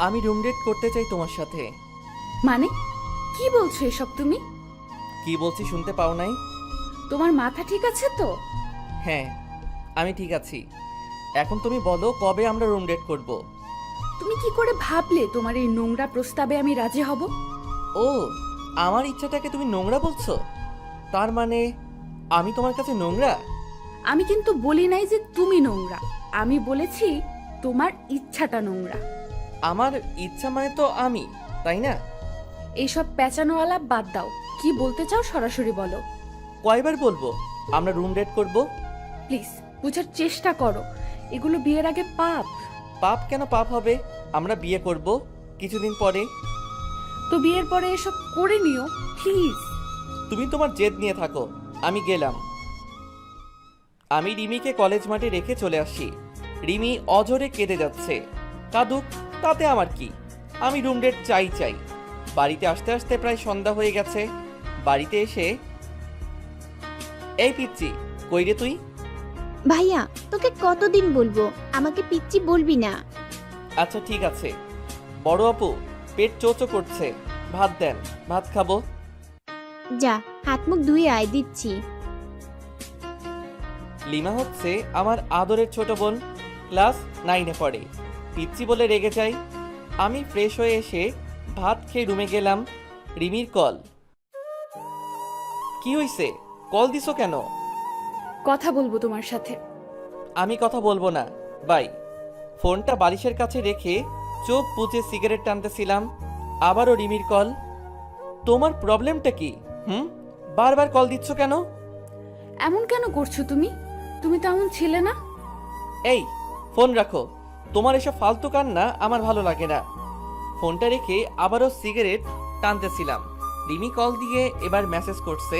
আমি room date করতে চাই তোমার সাথে। মানে কি বলছো এসব তুমি? কি বলছি শুনতে পাও নাই? তোমার মাথা ঠিক আছে তো? হ্যাঁ, আমি ঠিক আছি। এখন তুমি বলো কবে আমরা রুম ডেট করব? তুমি কি করে ভাবলে তোমার এই নোংরা প্রস্তাবে আমি রাজি হব? ও, আমার ইচ্ছাটাকে তুমি নোংরা বলছো? তার মানে আমি তোমার কাছে নোংরা? আমি কিন্তু বলি নাই যে তুমি নোংরা, আমি বলেছি তোমার ইচ্ছাটা নোংরা। আমার ইচ্ছা মানে তো আমি, তাই না? এইসব পেঁচানোওয়ালা বাদ দাও, কি বলতে চাও সরাসরি বলো। কয়বার বলবো আমরা রুম ডেট করব? প্লিজ বুঝার চেষ্টা করো, এগুলো বিয়ের আগে পাপ। পাপ কেন পাপ হবে? আমরা বিয়ে করব কিছুদিন পরে। তো বিয়ের পরে এসব করে নিও প্লিজ। তুমি তোমার জেদ নিয়ে থাকো, আমি গেলাম। আমি রিমিকে কলেজ মাঠে রেখে চলে আসি। রিমি অঝরে কেঁদে যাচ্ছে। কাঁদুক, তাতে আমার কি? আমি রুম ডেট চাই চাই। বাড়িতে আসতে আসতে প্রায় সন্ধ্যা হয়ে গেছে। বাড়িতে এসে, এই পিচ্চি, কই রে তুই? ভাইয়া, তোকে কতদিন বলবো আমাকে পিচ্চি বলবি না? আচ্ছা ঠিক আছে। বড় আপু, পেট চোচো করছে, ভাত দেন, ভাত খাবো। যা, হাত মুখ ধুয়ে আয়, দিচ্ছি। লিমা হচ্ছে আমার আদরের ছোট বোন, ক্লাস 9-এ পড়ে। পিচ্চি বলে রেগে যাই। আমি ফ্রেশ হয়ে এসে ভাত খেয়ে রুমে গেলাম। রিমির কল। কি হইছে? কল দিছো কেন? কথা বলবো তোমার সাথে। আমি কথা বলবো না, বাই। ফোনটা বালিশের কাছে রেখে চোখ বুজে সিগারেট টানতেছিলাম। আবারও রিমির কল। তোমার প্রবলেমটা কি? বারবার কল দিচ্ছ কেন? এমন কেন করছো তুমি? তুমি তো এমন ছিলে না। এই, ফোন রাখো। তোমার এসব ফালতু কান্না আমার ভালো লাগে না। ফোনটা রেখে আবারও সিগারেট টানতেছিলাম। রিমি কল দিয়ে এবার মেসেজ করছে।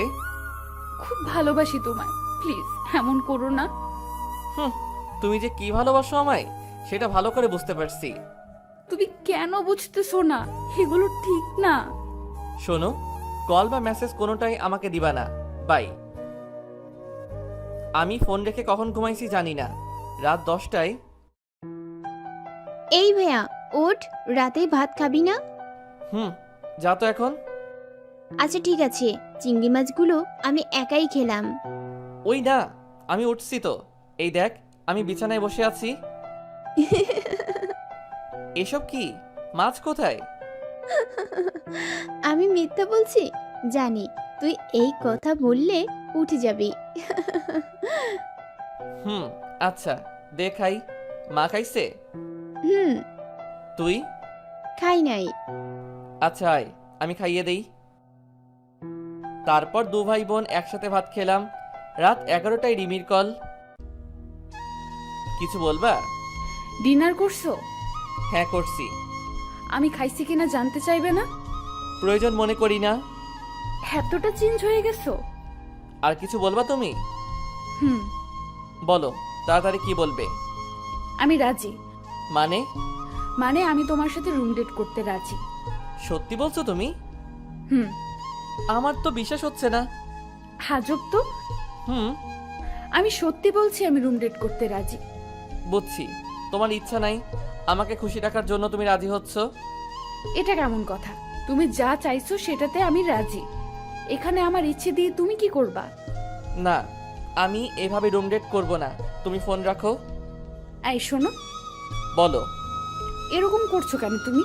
খুব ভালোবাসি তোমায়, প্লিজ এমন করো না। তুমি যে কি ভালোবাসো আমায় সেটা ভালো করে বুঝতে পারছি। তুমি কেন বুঝতেছো না? এগুলো ঠিক না। শোনো, কল বা মেসেজ কোনোটাই আমাকে দিবা না, বাই। আমি ফোন রেখে কখন ঘুমাইছি জানি না। রাত 10টায়। এই ভাইয়া, ওঠ, রাতে ভাত খাবি না? যা তো এখন। আচ্ছা ঠিক আছে, চিংড়ি মাছগুলো আমি একাই খেলাম। ওই না, আমি উঠছি তো। এই দেখ, আমি বিছানায় বসে আছি। এসব কি? মাছ কোথায়? আমি মিথ্যা বলছি? জানি তুই এই কথা বললে উঠে যাবি। আচ্ছা, দেখাই। মা খাইছে? হুম, তুই? খাই নাই। আচ্ছা আয়, আমি খাইয়ে দেই। তারপর দু ভাই বোন একসাথে ভাত খেলাম। রাত 11টায় রিমির কল। কিছু বলবা? ডিনার করছো? হ্যাঁ করছি। আমি খাইছি কিনা জানতে চাইবে না? প্রয়োজন মনে করি না। এতটা চেঞ্জ হয়ে গেছো? আর কিছু বলবা তুমি? হুম, বলো, তাড়াতাড়ি কি বলবে? আমি রাজি। মানে? মানে আমি তোমার সাথে রুম ডেট করতে রাজি। সত্যি বলছো তুমি? হুম। আমার তো বিশ্বাস হচ্ছে না। হাজব তো। হুম, আমি সত্যি বলছি, আমি রুম ডেট করতে রাজি। বুঝছি। তোমার ইচ্ছা নাই, আমাকে খুশি রাখার জন্য তুমি রাজি হচ্ছ। এটা কেমন কথা? তুমি যা চাইছো সেটাতে আমি রাজি। এখানে আমার ইচ্ছে দিয়ে তুমি কি করবা? না, আমি এভাবে রুম ডেট করবো না। তুমি ফোন রাখো। এই শোনো। বলো। এরকম করছো কেন তুমি?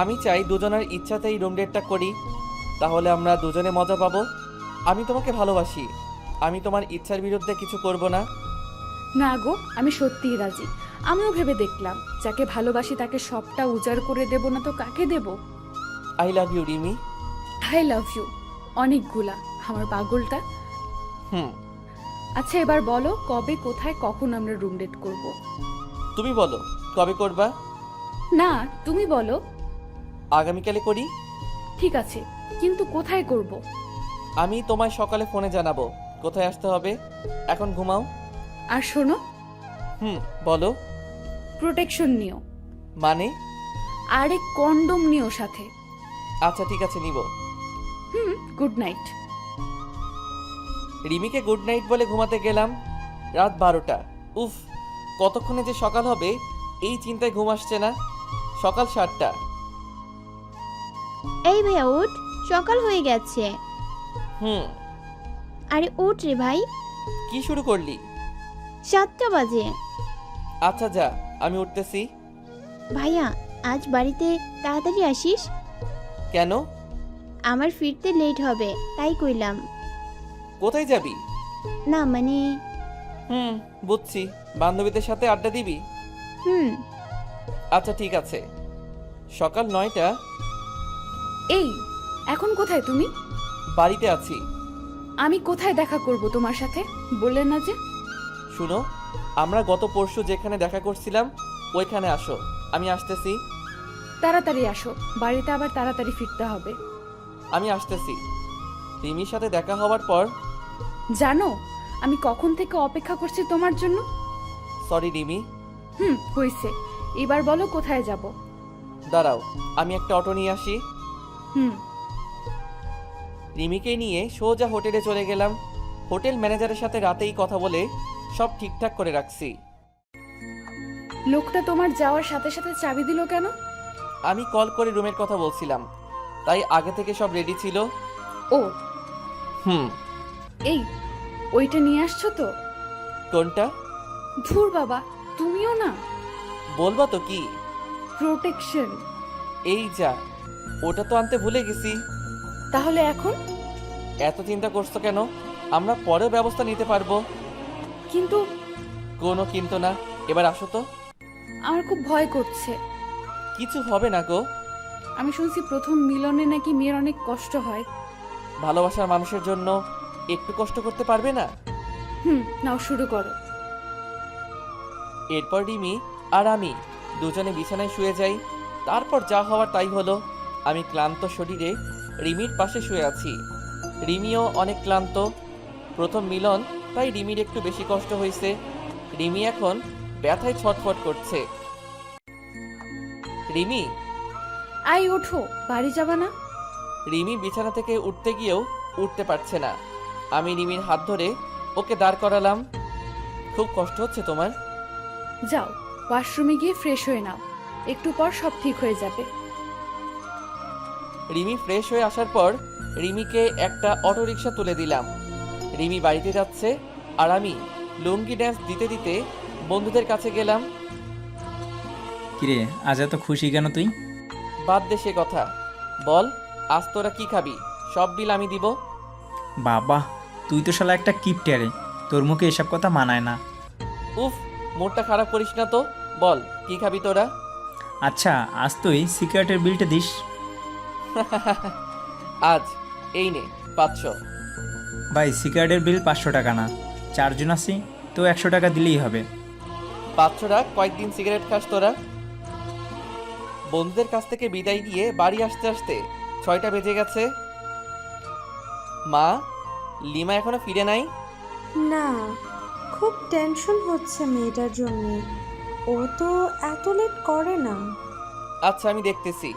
আমি চাই দুজনের ইচ্ছাতেই রুম ডেটটা করি, তাহলে আমরা দুজনে মজা পাবো। আমি তোমাকে ভালোবাসি, আমি তোমার ইচ্ছার বিরুদ্ধে কিছু করব না। না গো, আমি সত্যিই রাজি। আমিও ভেবে দেখলাম, যাকে ভালোবাসি তাকে সবটা উজাড় করে দেব না তো কাকে দেব? I love you Rimi. I love you অনেকগুলা, আমার পাগলটা। হুম। আচ্ছা এবার বলো, কবে, কোথায়, কখন আমরা রুম ডেট করব? তুমি বলো কবে করবা? না, তুমি বলো। আগামীকালে করি। ঠিক আছে, কিন্তু কোথায় করব? আমি তোমায় সকালে ফোনে জানাবো কোথায় আসতে হবে। এখন ঘুমাও। আর শোনো, বলো। প্রোটেকশন নিও। মানে? আরে কন্ডম নিও সাথে। আচ্ছা ঠিক আছে, নিব। Good night. রিমিকে গুড নাইট বলে ঘুমাতে গেলাম। রাত 12টা। উফ, কতক্ষণে যে সকাল হবে এই চিন্তায় ঘুম আসছে না। সকাল 7টা। এই ভাইয়া উঠ, সকাল হয়ে গেছে। হুম। আরে উঠ রে ভাই, কি শুরু করলি? 7টা বাজে। আচ্ছা যা, আমি উঠতেছি। ভাইয়া আজ বাড়িতে তাড়াতাড়ি আসিস, কেন? আমার ফিরতে লেট হবে তাই কইলাম। কোথায় যাবি? না মানে বুঝছি, বান্ধবীদের সাথে আড্ডা দিবি। হুম। আচ্ছা ঠিক আছে। সকাল 9টা। এই এখন কোথায় তুমি? বাড়িতে আছি। আমি কোথায় দেখা করব তোমার সাথে? বললে না যে? শুনো, আমরা গত পরশু যেখানে দেখা করছিলাম ওইখানে আসো, আমি আসতেছি। তাড়াতাড়ি আসো, বাড়িতে আবার তাড়াতাড়ি ফিরতে হবে। আমি আসতেছি। রিমির সাথে দেখা হওয়ার পর। জানো আমি কখন থেকে অপেক্ষা করছি তোমার জন্য? সরি রিমি। হইছে, এবার বলো কোথায় যাব? দাঁড়াও, আমি একটা অটো নিয়ে আসি। হুম। রিমিকে নিয়ে সোজা হোটেলে চলে গেলাম। হোটেল ম্যানেজারের সাথে রাতেই কথা বলে সব ঠিকঠাক করে রাখছি। লোকটা তোমার যাওয়ার সাথে সাথে চাবি দিল কেন? আমি কল করে রুমের কথা বলছিলাম, তাই আগে থেকে সব রেডি ছিল। ও হুম। এই ওইটা নিয়ে আসছো তো? কোনটা? ধুর বাবা, তুমিও না। বলবা তো কি? প্রোটেকশন। এই যা, ওটা তো আনতে ভুলে গেছি। তাহলে এখন? এত চিন্তা করছো কেন? আমরা পরেও ব্যবস্থা নিতে পারবো। কিন্তু কোনো কিন্তু না, এবার আসো তো। আমার খুব ভয় করছে। কিছু হবে না গো। আমি শুনছি প্রথম মিলনে নাকি মেয়ের অনেক কষ্ট হয়। ভালোবাসার মানুষের জন্য একটু কষ্ট করতে পারবে না? নাও শুরু করো। এরপর রিমি আর আমি দুজনে বিছানায় শুয়ে যাই। তারপর যা হওয়ার তাই হলো। আমি ক্লান্ত শরীরে রিমির পাশে শুয়ে আছি। রিমিও অনেক ক্লান্ত। প্রথম মিলন, তাই রিমির একটু বেশি কষ্ট হয়েছে। রিমি এখন ব্যথায় ছটফট করছে। রিমি। আই ওঠো, বাড়ি যাবা না? রিমি বিছানা থেকে উঠতে গিয়েও উঠতে পারছে না। আমি রিমির হাত ধরে ওকে দাঁড় করালাম। খুব কষ্ট হচ্ছে তোমার? যাও, ওয়াশরুমে গিয়ে ফ্রেশ হয়ে নাও, একটু পর সব ঠিক হয়ে যাবে। রিমি ফ্রেশ হয়ে আসার পর রিমিকে একটা অটোরিকশা তুলে দিলাম। রিমি বাড়িতে যাচ্ছে আর আমি লুঙ্গি ড্যান্স দিতে দিতে বন্ধুদের কাছে গেলাম। কিরে, আজ এত খুশি কেন তুই? বাদ দে সে কথা, বল আজ তোরা কি খাবি? সব বিল আমি দিব। বাবা, তুই তো শালা একটা কিপটারে, তোর মুখে এসব কথা মানায় না। উফ, মুডটা খারাপ করিস না তো, বল কি খাবি তোরা? আচ্ছা, আজ তুই সিগারেটের বিলটা দিস। আজ এই নে 500। ভাই, সিগারেটের বিল 500 টাকা না, 4 জন আছি তো 100 টাকা দিলেই হবে। 500 টাকা কয়েকদিন সিগারেট খাস তোরা? বন্ধুদের কাছ থেকে বিদায় নিয়ে বাড়ি আসতে আসতে 6টা বেজে গেছে। মা, লিমা এখনো ফিরে নাই? না, খুব টেনশন হচ্ছে মেয়েটার জন্য। ও তো এত লেট করে না। আচ্ছা আমি দেখতেছি।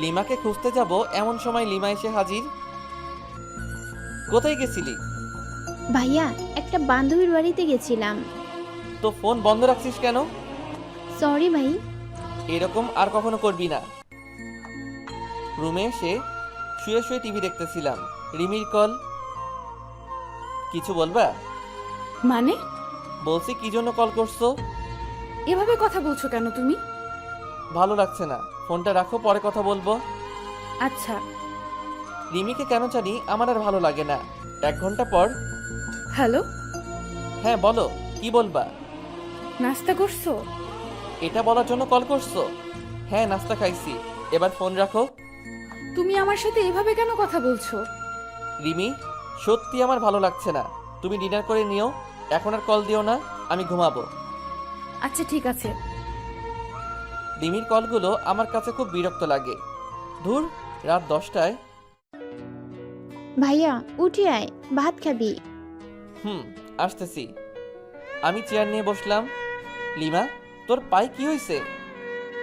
লিমাকে খুঁজতে যাব এমন সময় লিমা এসে হাজির। কোথায় গেছিলি? ভাইয়া একটা বান্ধবীর বাড়িতে গেছিলাম। তো ফোন বন্ধ রাখছিস কেন? সরি ভাই। এরকম আর কখনো করবি না। রুমে এসে শুয়ে শুয়ে টিভি দেখতেছিলাম। রিমির কল। কিছু বলবা? মানে? বলছি কি জন্য কল করছো? এভাবে কথা বলছো কেন তুমি? ভালো লাগছে না, ফোনটা রাখো, পরে কথা বলবো। আচ্ছা। রিমিকে কেন জানি আমার আর ভালো লাগে না। 1 ঘন্টা পর। হ্যালো, হ্যাঁ বলো, কি বলবা? নাস্তা করছো? এটা বলার জন্য কল করছো? হ্যাঁ নাস্তা খাইছি, এবার ফোন রাখো। তুমি আমার সাথে এভাবে কেন কথা বলছো? রিমি, সত্যি আমার ভালো লাগছে না, তুমি ডিনার করে নিও, এখন আর কল দিও না, আমি ঘুমাবো। আচ্ছা ঠিক আছে। রিমির কলগুলো আমার কাছে খুব বিরক্ত লাগে। ধুর, রাত 10টায়। ভাইয়া উঠে আয়, ভাত খাবি। আসতেছি। আমি চেয়ার নিয়ে বসলাম। লিমা, তোর পায়ে কি হয়েছে?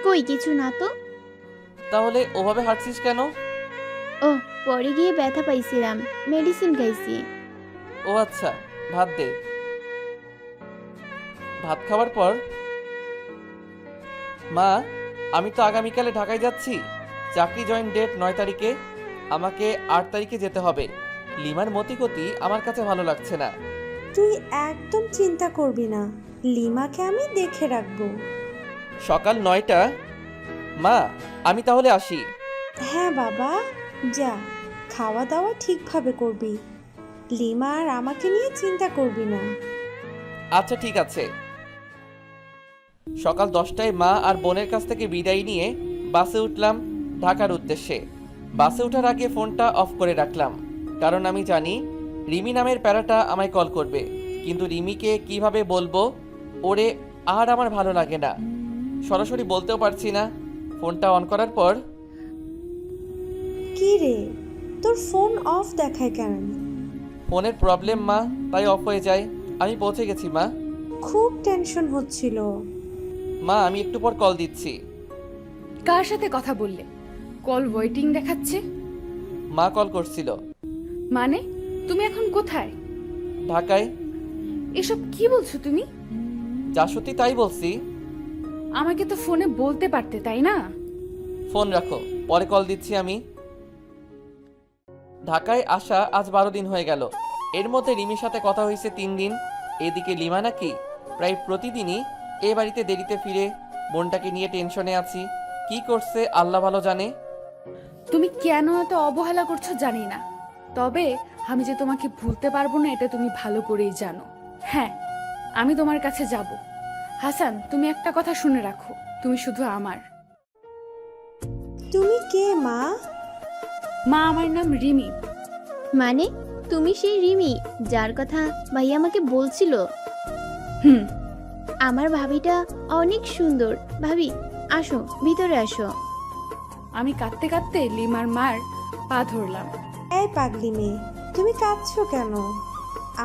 কই কিছু না তো। তাহলে ওভাবে হাঁটছিস কেন? ও, পরে গিয়ে ব্যথা পাইছিলাম, মেডিসিন খাইছি। ও আচ্ছা, ভাত দে। ভাত খাওয়ার পর মা, আমি তো আগামীকালে ঢাকায় যাচ্ছি। চাকরি জয়েন ডেট 9 তারিখে। আমাকে 8 তারিখে যেতে হবে। লিমার মতিগতি আমার কাছে ভালো লাগছে না। তুই একদম চিন্তা করবি না, লিমাকে আমি দেখে রাখবো। সকাল 9টা। মা, আমি তাহলে আসি। হ্যাঁ বাবা, যা, খাওয়া দাওয়া ঠিকভাবে করবি। লিমা আর আমাকে নিয়ে চিন্তা করবি না। আচ্ছা ঠিক আছে। সকাল 10টায় মা আর বোনের কাছ থেকে বিদায় নিয়ে বাসে উঠলাম ঢাকার উদ্দেশ্যে। বাসে ওঠার আগে ফোনটা অফ করে রাখলাম, কারণ আমি জানি রিমি নামের প্যারাটা আমায় কল করবে। কিন্তু রিমিকে কিভাবে বলবো ওরে আর আমার ভালো লাগে না। সরাসরি বলতেও পারছি না। ফোনটা অন করার পর, কি রে, তোর ফোন অফ দেখায় কেন? ফোনের প্রবলেম মা, তাই অফ হয়ে যায়। আমি পৌঁছে গেছি মা। খুব টেনশন হচ্ছিল। মা, আমি একটু পর কল দিচ্ছি। কার সাথে কথা বললে? কল ওয়েটিং দেখাচ্ছে। মা কল করছিল। মানে তুমি এখন কোথায়? ঢাকায়। এসব কি বলছো তুমি? যা সত্যি তাই বলছি। আমাকে তো ফোনে বলতে পারতে, তাই না? ফোন রাখো, পরে কল দিচ্ছি আমি। ঢাকায় আসা আজ 12 দিন হয়ে গেল। এর মধ্যে রিমির সাথে কথা হয়েছে 3 দিন। এদিকে লিমা নাকি প্রায় প্রতিদিনই এ বাড়িতে দেরিতে ফিরে। বোনটাকে নিয়ে টেনশনে আছি। কি করছে আল্লাহ ভালো জানে। তুমি কেন এত অবহেলা করছো জানি না, তবে আমি যে তোমাকে ভুলতে পারবো না এটা তুমি ভালো করেই জানো। হ্যাঁ, আমি তোমার কাছে যাব। হাসান, তুমি একটা কথা শুনে রাখো, তুমি শুধু আমার। তুমি কে মা? মা, আমার নাম রিমি। মানে তুমি সেই রিমি যার কথা ভাইয়া আমাকে বলছিল? হুম। আমার ভাবিটা অনেক সুন্দর। ভাবি, আসো, ভিতরে আসো। আমি কাঁদতে কাঁদতে লিমার মার পা ধরলাম। এই পাগলি মেয়ে, তুমি কাঁদছো কেন?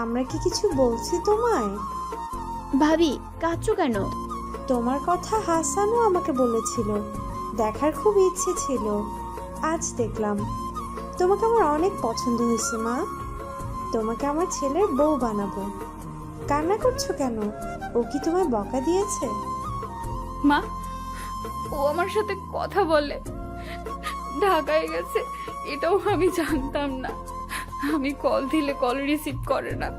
আমরা কি কিছু বলছি তোমায়? ভাবি, কাঁদছো কেন? তোমার কথা হাসানও আমাকে বলেছিল, দেখার খুব ইচ্ছে ছিল। আজ দেখলাম। তোমাকে আমার অনেক পছন্দ হয়েছে মা। তোমাকে আমার ছেলের বউ বানাবো। কান্না করছো কেন? ও কি তোমায় বকা দিয়েছে? মা, ও আমার সাথে কথা বলে, ঢাকায় গেছে এটাও আমি জানতাম না। আমি কল দিলে কল রিসিভ করে না।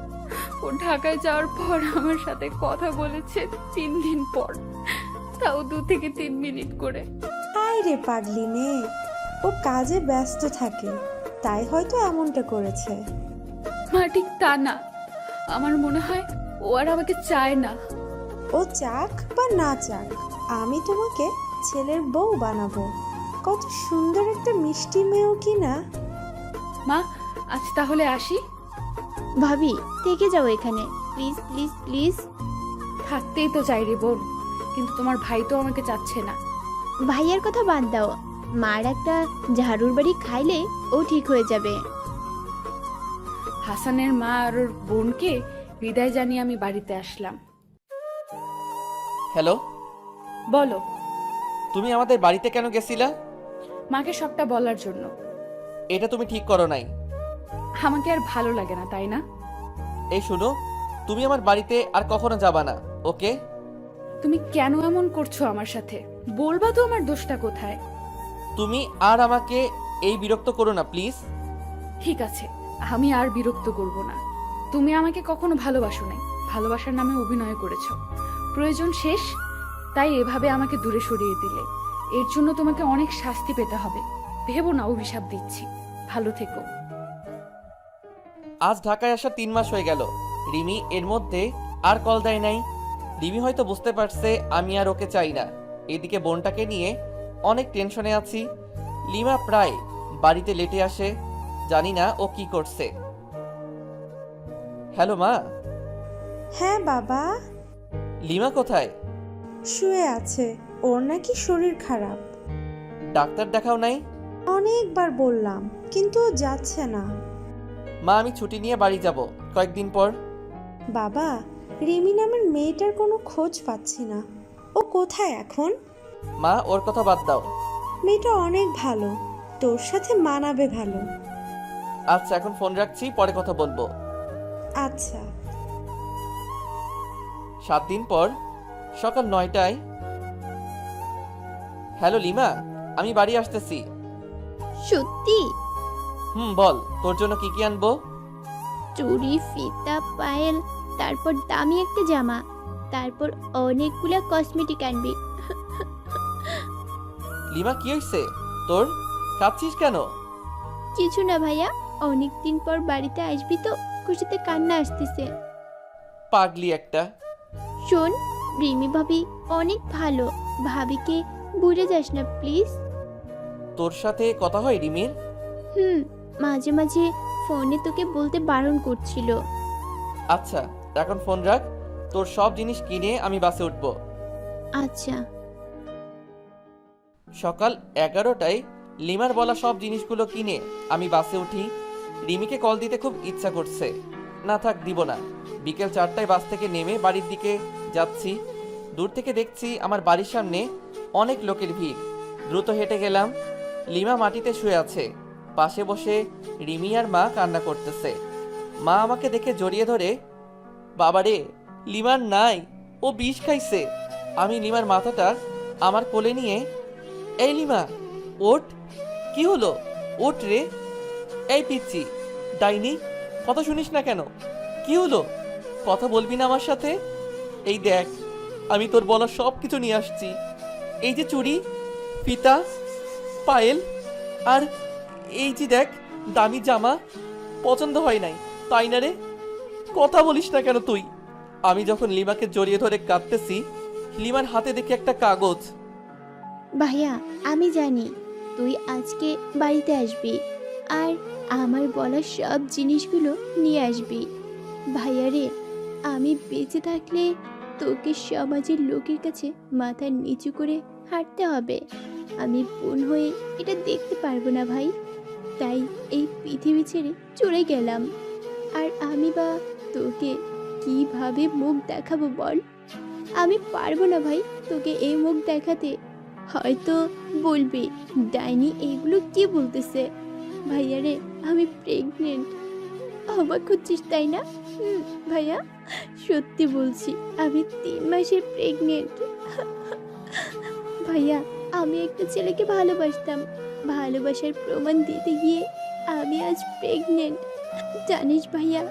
ও ঢাকায় যাওয়ার পর আমার সাথে কথা বলেছে 3 দিন পর, তাও 2 থেকে 3 মিনিট করে। আয় রে পাগলি মেয়ে, ও কাজে ব্যস্ত থাকে, তাই হয়তো এমনটা করেছে। মা, ঠিক তা না। আমার মনে হয় ও আর আমাকে চায় না। ও চাক বা না চাক, আমি তোমাকে ছেলের বউ বানাবো। কত সুন্দর একটা মিষ্টি মেয়েও কি না? মা, আজ তাহলে আসি। ভাবি, থেকে যাও এখানে, প্লিজ প্লিজ প্লিজ। থাকতেই তো চাই রে বোন, কিন্তু তোমার ভাই তো আমাকে চাচ্ছে না। ভাইয়ার কথা বাদ দাও, মার একটা ঝাড়ুর বাড়ি খাইলে ও ঠিক হয়ে যাবে। হাসানের মা আর ওর বোনকে বিদায় জানিয়ে আমি বাড়িতে আসলাম। হ্যালো, বলো। তুমি আমাদের বাড়িতে কেন গেছিলা? মাকে সবটা বলার জন্য। এটা তুমি ঠিক করো নাই। আমাকে আর ভালো লাগে না, তাই না? এই শুনো, তুমি আমার বাড়িতে আর কখনো যাবা না, ওকে? তুমি কেন এমন করছো আমার সাথে? বলবা তো আমার দোষটা কোথায়। তুমি আর আমাকে এই বিরক্ত করো না প্লিজ। ঠিক আছে, আমি আর বিরক্ত করব না। তুমি আমাকে কখনো ভালোবাসো নাই, ভালোবাসার নামে অভিনয় করেছো। প্রয়োজন শেষ, তাই এভাবে আমাকে দূরে সরিয়ে দিলে। এর জন্য তোমাকে অনেক শাস্তি পেতে হবে। ভেবো না অভিশাপ দিচ্ছি। ভালো থেকো। আজ ঢাকায় আসা 3 মাস হয়ে গেল। রিমি এর মধ্যে আর কল দেয় নাই। রিমি হয়তো বুঝতে পারছে আমি আর ওকে চাই না। এদিকে বোনটাকে নিয়ে অনেক টেনশনে আছি। লিমা প্রায় বাড়িতে লেটে আসে, জানি না ও কি করছে। হ্যালো মা। হ্যাঁ বাবা। লিমা কোথায়? শুয়ে আছে, ওর নাকি শরীর খারাপ। ডাক্তার দেখাও নাই? অনেকবার বললাম, কিন্তু ও যাচ্ছে না। মা, আমি ছুটি নিয়ে বাড়ি যাব কয়েকদিন পর। বাবা, রিমি নামের মেয়েটার কোনো খোঁজ পাচ্ছি না। ও কোথায় এখন? মা, ওর কথা বাদ দাও। মেয়েটা অনেক ভালো, তোর সাথে মানাবে ভালো। আচ্ছা, এখন ফোন রাখছি, পরে কথা বলবো। আচ্ছা। 7 দিন পর সকাল 9টায়। হ্যালো লিমা, আমি বাড়ি আসতেছি। সত্যি? বল, তোর জন্য কি কি আনবো? চুড়ি, ফিতা, পায়েল, তারপর দামি একটা জামা, তারপর অনেকগুলা কসমেটিক আনবি। লিমা, কি হয়েছে তোর? কাঁদছিস কেন? কিছু না ভাইয়া, অনেকদিন পর বাড়িতে আসবি তো খুশিতে কান্না আসতেছে। পাগলি একটা। শোন, রিমি ভাবি অনেক ভালো, ভাবিকে ভুলে যাস না প্লিজ। তোর সাথে কথা হয় রিমির? মাঝে মাঝে ফোনে তোকে বলতে বারণ করছিল। আচ্ছা, এখন ফোন রাখ। তোর সব জিনিস কিনে আমি বাসে উঠব। আচ্ছা। সকাল 11টায় লিমার বলা সব জিনিসগুলো কিনে আমি বাসে উঠি। রিমিকে কল দিতে খুব ইচ্ছা করছে, না থাক দিব না। বিকেল 4টায় বাস থেকে নেমে বাড়ির দিকে যাচ্ছি। দূর থেকে দেখছি আমার বাড়ির সামনে অনেক লোকের ভিড়। দ্রুত হেঁটে গেলাম। লিমা মাটিতে শুয়ে আছে, পাশে বসে রিমি আর মা কান্না করতেছে। মা আমাকে দেখে জড়িয়ে ধরে, বাবারে, লিমার নাই, ও বিষ খাইছে। আমি লিমার মাথাটা আমার কোলে নিয়ে, এই লিমা ওঠ, কি হলো, ওঠ রে। এই পিচ্ছি ডাইনি, কথা শুনিস না কেন? কি হলো, কথা বলবি না আমার সাথে? এই দেখ, আমি তোর বলা সব কিছু নিয়ে আসছি। এই যে চুড়ি, ফিতা, পায়েল, আর এই যে দেখ দামি জামা। পছন্দ হয় নাই তাই না রে? কথা বলিস না কেন তুই? আমি যখন লিমাকে জড়িয়ে ধরে কাঁদতেছি, লিমার হাতে দেখি একটা কাগজ। ভাইয়া, আমি জানি তুই আজকে বাড়িতে আসবি আর আমার বলা সব জিনিসগুলো নিয়ে আসবি। ভাইয়া রে, আমি বেঁচে থাকলে তোকে সমাজের লোকের কাছে মাথা নিচু করে হাঁটতে হবে। আমি বোন হয়ে এটা দেখতে পারবো না ভাই, তাই এই পৃথিবী ছেড়ে চলে গেলাম। আর আমি বা তোকে কিভাবে মুখ দেখাবো বল? আমি পারবো না ভাই তোকে এই মুখ দেখাতে। হয়তো বলবি ডাইনি এইগুলো কি বলতেছে। ভাইয়া রে, আমি প্রেগনেন্ট। অবাক হচ্ছিস তাই না? ভাইয়া, সত্যি বলছি, আমি 3 মাসের প্রেগনেন্ট। ভাইয়া, আমি একটা ছেলেকে ভালোবাসতাম, ভালোবাসার প্রমাণ দিতে গিয়ে আমি আজ প্রেগনেন্ট। জানিস ভাইয়া,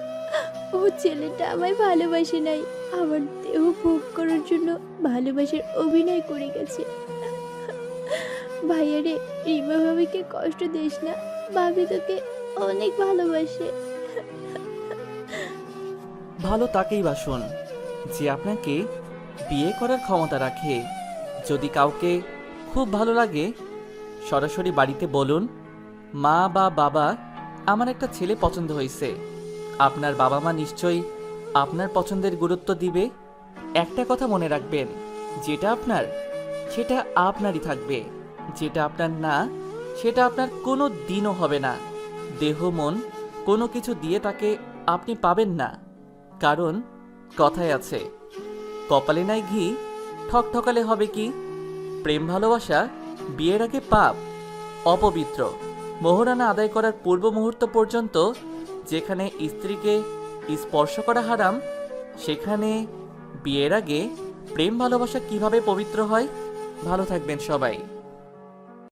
ও ছেলেটা আমায় ভালোবাসে নাই, আমার দেহ ভোগ করার জন্য ভালোবাসার অভিনয় করে গেছে। ভাইয়া রে, রিমা ভাবিকে কষ্ট দিস না, ভাবি তোকে অনেক ভালোবাসে। ভালো তাকেই বাসুন যে আপনাকে বিয়ে করার ক্ষমতা রাখে। যদি কাউকে খুব ভালো লাগে, সরাসরি বাড়িতে বলুন, মা বা বাবা, আমার একটা ছেলে পছন্দ হয়েছে। আপনার বাবা মা নিশ্চয়ই আপনার পছন্দের গুরুত্ব দিবে। একটা কথা মনে রাখবেন, যেটা আপনার সেটা আপনারই থাকবে, যেটা আপনার না সেটা আপনার কোনো দিনও হবে না। দেহ মন কোনো কিছু দিয়ে তাকে আপনি পাবেন না, কারণ কথায় আছে, কপালে নাই ঘি, ঠকঠকালে হবে কি। প্রেম ভালোবাসা বিয়ের আগে পাপ, অপবিত্র। মোহরানা আদায় করার পূর্ব মুহূর্ত পর্যন্ত যেখানে স্ত্রীকে স্পর্শ করা হারাম, সেখানে বিয়ের আগে প্রেম ভালোবাসা কিভাবে পবিত্র হয়? ভালো থাকবেন সবাই।